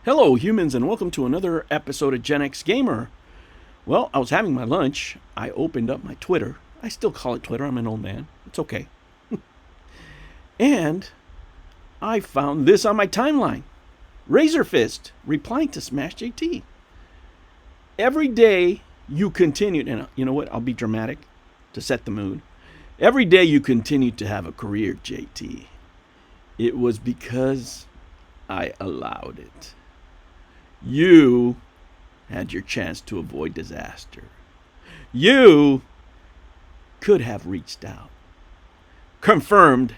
Hello, humans, and welcome to another episode of Gen X Gamer. Well, I was having my lunch. I opened up my Twitter. I still call it Twitter. I'm an old man. It's okay. And I found this on my timeline. Razor Fist replying to Smash JT. Every day you continued, and you know what? I'll be dramatic to set the mood. Every day you continued to have a career, JT. It was because I allowed it. You had your chance to avoid disaster. You could have reached out, confirmed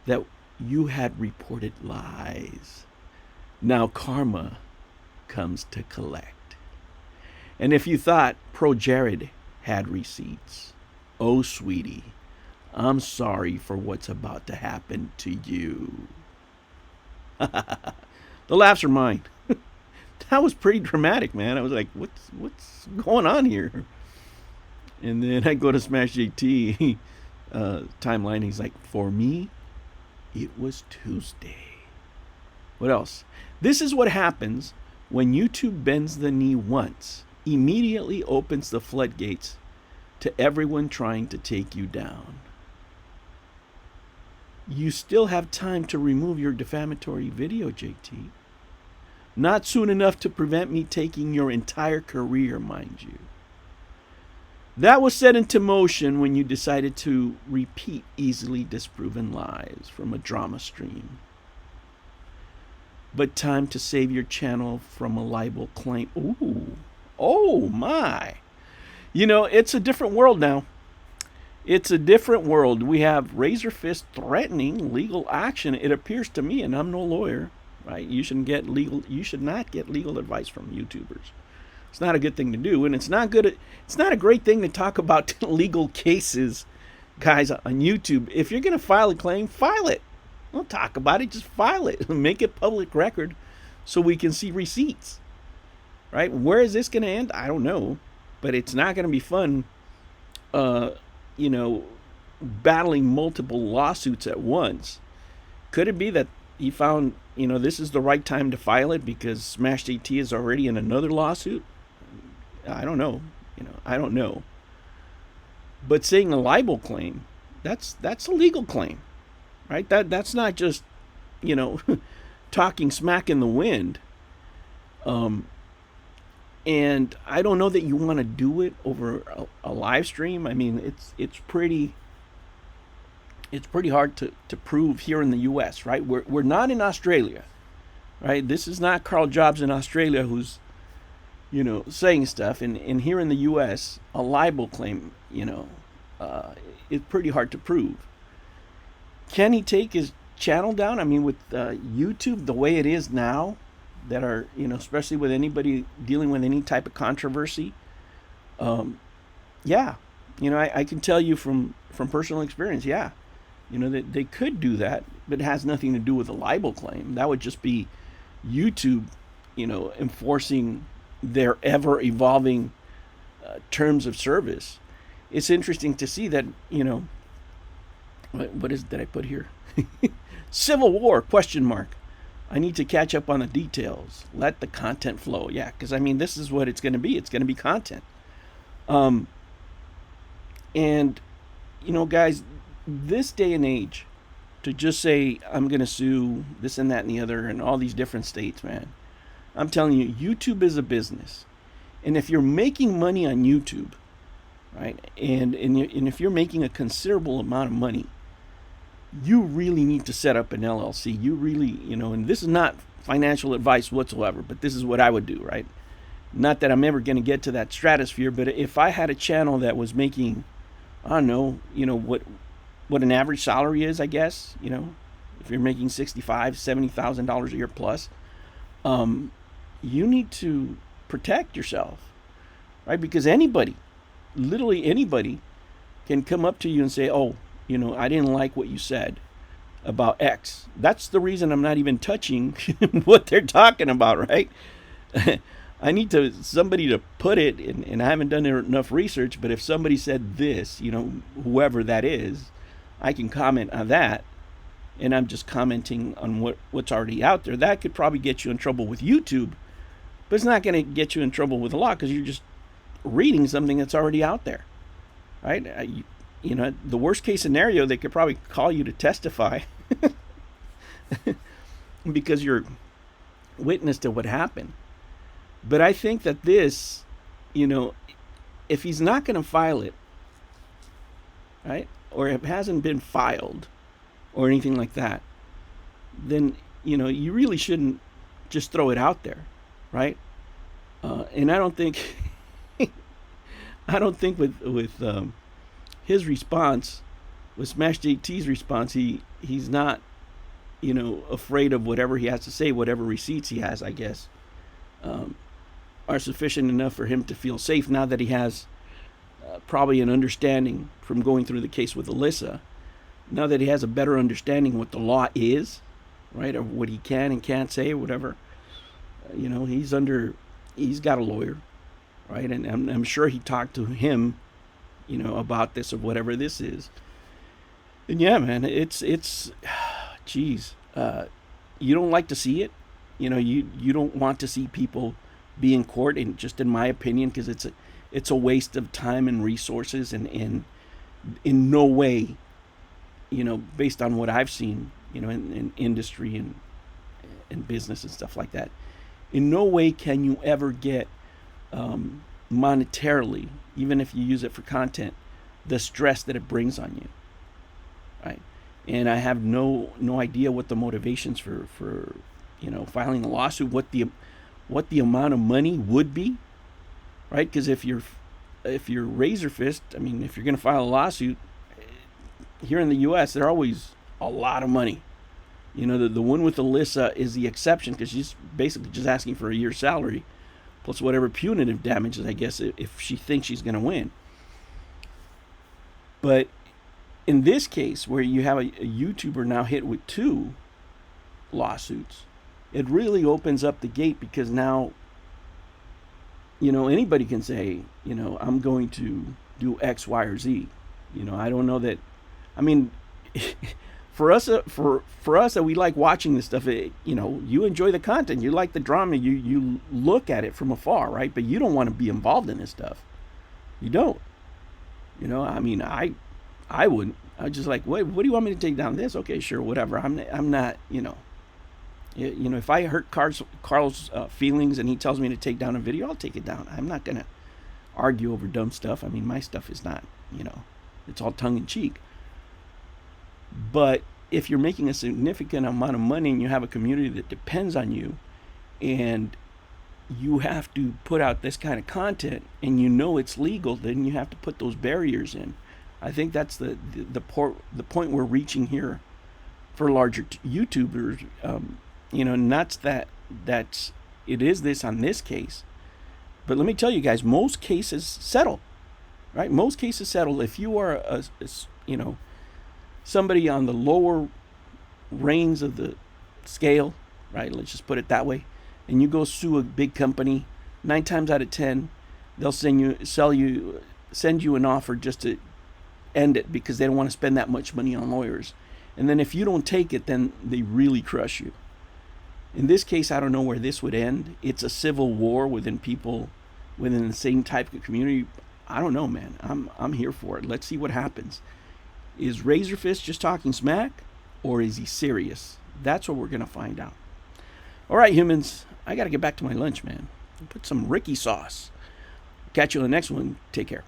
that you had reported lies. Now karma comes to collect. And if you thought Pro Jared had receipts, oh sweetie, I'm sorry for what's about to happen to you. The laughs are mine. That was pretty dramatic, man. I was like, what's going on here? And then I go to Smash JT timeline. He's like, for me, it was Tuesday. What else? This is what happens when YouTube bends the knee once, immediately opens the floodgates to everyone trying to take you down. You still have time to remove your defamatory video, JT. Not soon enough to prevent me taking your entire career, mind you. That was set into motion when you decided to repeat easily disproven lies from a drama stream. But time to save your channel from a libel claim. Ooh, oh my. You know, it's a different world now. It's a different world. We have Razor Fist threatening legal action. It appears to me, and I'm no lawyer, right? You should not get legal advice from YouTubers. It's not a good thing to do, and it's not a great thing to talk about legal cases, guys, on YouTube. If you're going to file a claim, file it. Don't talk about it, just file it. Make it public record so we can see receipts. Right? Where is this going to end? I don't know, but it's not going to be fun battling multiple lawsuits at once. Could it be that he found, this is the right time to file it because Smash JT is already in another lawsuit? I don't know. I don't know. But saying a libel claim, that's a legal claim, right? That's not just, talking smack in the wind. And I don't know that you want to do it over a live stream. I mean, it's pretty hard to prove here in the U.S., right? We're not in Australia, right? This is not Carl Jobs in Australia who's, saying stuff. And here in the U.S., a libel claim, is pretty hard to prove. Can he take his channel down? I mean, with YouTube the way it is now, that are, especially with anybody dealing with any type of controversy, yeah, I can tell you from personal experience, yeah, that they could do that, but it has nothing to do with a libel claim. That would just be YouTube, enforcing their ever evolving terms of service. It's interesting to see that, what is it that I put here? Civil War, question mark. I need to catch up on the details. Let the content flow. Yeah, because I mean, this is what it's going to be. It's going to be content. And, guys, this day and age, to just say, I'm going to sue this and that and the other and all these different states, man. I'm telling you, YouTube is a business. And if you're making money on YouTube, right, and if you're making a considerable amount of money, you really need to set up an LLC. You really, and this is not financial advice whatsoever, but this is what I would do, right? Not that I'm ever going to get to that stratosphere, but if I had a channel that was making, I don't know, what an average salary is, I guess, if you're making $65,000, $70,000 a year plus, you need to protect yourself, right? Because anybody, literally anybody, can come up to you and say, oh, I didn't like what you said about X. That's the reason I'm not even touching what they're talking about, right? I need somebody to put it, and I haven't done enough research, but if somebody said this, whoever that is, I can comment on that. and I'm just commenting on what's already out there. That could probably get you in trouble with YouTube, but it's not going to get you in trouble with the law because you're just reading something that's already out there, right? You know, the worst case scenario, they could probably call you to testify because you're witness to what happened. But I think that this, you know, if he's not going to file it, right, or it hasn't been filed or anything like that, then, you know, you really shouldn't just throw it out there, right? And I don't think, with his response, with Smash JT's response, he's not, you know, afraid of whatever he has to say, whatever receipts he has, I guess, are sufficient enough for him to feel safe now that he has probably an understanding from going through the case with Alyssa. Now that he has a better understanding what the law is, right, or what he can and can't say, or whatever, you know, he's got a lawyer, right, and I'm sure he talked to him, you know, about this or whatever this is. And yeah, man, it's geez, you don't like to see it, you know, you don't want to see people be in court, and just in my opinion, because it's a waste of time and resources, and in no way, you know, based on what I've seen, you know, in industry and business and stuff like that, in no way can you ever get monetarily, even if you use it for content, the stress that it brings on you, right? And I have no idea what the motivations for you know, filing a lawsuit, what the amount of money would be, right? Because if you're Razor Fist, I mean, if you're going to file a lawsuit here in the U.S., they're always a lot of money. You know, the one with Alyssa is the exception because she's basically just asking for a year's salary plus whatever punitive damages, I guess, if she thinks she's going to win. But in this case, where you have a YouTuber now hit with 2 lawsuits, it really opens up the gate, because now, you know, anybody can say, you know, I'm going to do X, Y, or Z. You know, I don't know that. I mean, for us that we like watching this stuff, you know, you enjoy the content, you like the drama, you look at it from afar, right? But you don't want to be involved in this stuff. You don't. You know, I mean, I wouldn't. I just like, what do you want me to take down this? Okay, sure, whatever. I'm not, you know. You know, if I hurt Carl's feelings and he tells me to take down a video, I'll take it down. I'm not going to argue over dumb stuff. I mean, my stuff is not, you know, it's all tongue in cheek. But if you're making a significant amount of money and you have a community that depends on you, and you have to put out this kind of content and you know it's legal, then you have to put those barriers in. I think that's the point we're reaching here for larger YouTubers. You know, not that's it is this on this case, but let me tell you guys, most cases settle, right? Most cases settle. If you are you know, somebody on the lower reins of the scale, right? Let's just put it that way, and you go sue a big company, 9 times out of 10, they'll send you an offer just to end it, because they don't want to spend that much money on lawyers. And then if you don't take it, then they really crush you. In this case, I don't know where this would end. It's a civil war within people within the same type of community. I don't know, man. I'm here for it. Let's see what happens. Is Razor Fist just talking smack, or is he serious? That's what we're going to find out. All right, humans, I got to get back to my lunch, man. Put some Ricky sauce. Catch you on the next one. Take care.